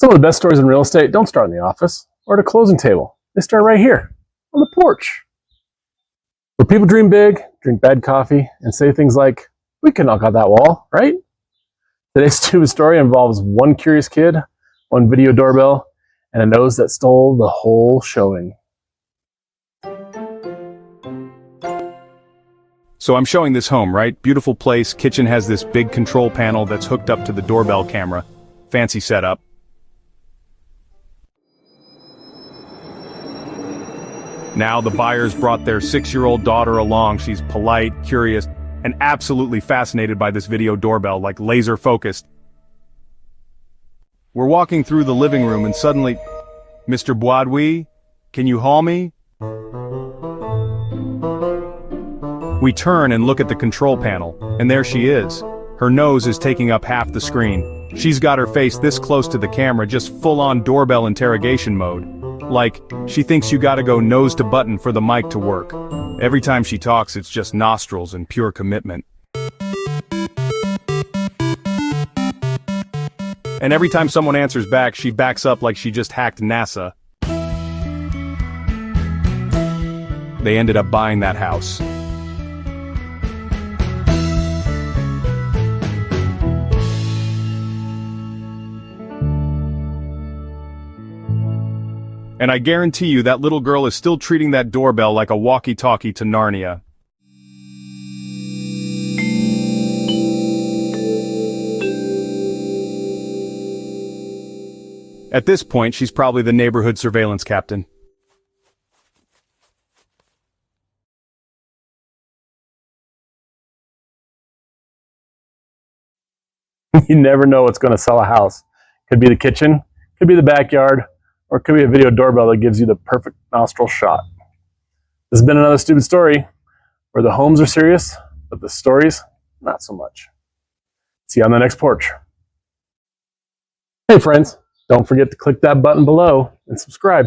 Some of the best stories in real estate don't start in the office or at a closing table. They start right here, on the porch. Where people dream big, drink bad coffee, and say things like, "We can knock out that wall, right?" Today's stupid story involves one curious kid, one video doorbell, and a nose that stole the whole showing. So I'm showing this home, right? Beautiful place, kitchen has this big control panel that's hooked up to the doorbell camera. Fancy setup. Now the buyers brought their 6-year-old daughter along. She's polite, curious, and absolutely fascinated by this video doorbell, like laser focused. We're walking through the living room and suddenly, "Mr. Bradly, can you haul me?" We turn and look at the control panel, and there she is. Her nose is taking up half the screen. She's got her face this close to the camera, just full-on doorbell interrogation mode. Like, she thinks you gotta go nose to button for the mic to work. Every time she talks, it's just nostrils and pure commitment. And every time someone answers back, she backs up like she just hacked NASA. They ended up buying that house. And I guarantee you that little girl is still treating that doorbell like a walkie-talkie to Narnia. At this point, she's probably the neighborhood surveillance captain. You never know what's going to sell a house. Could be the kitchen, could be the backyard, or it could be a video doorbell that gives you the perfect nostril shot. This has been another stupid story where the homes are serious, but the stories, not so much. See you on the next porch. Hey friends, don't forget to click that button below and subscribe.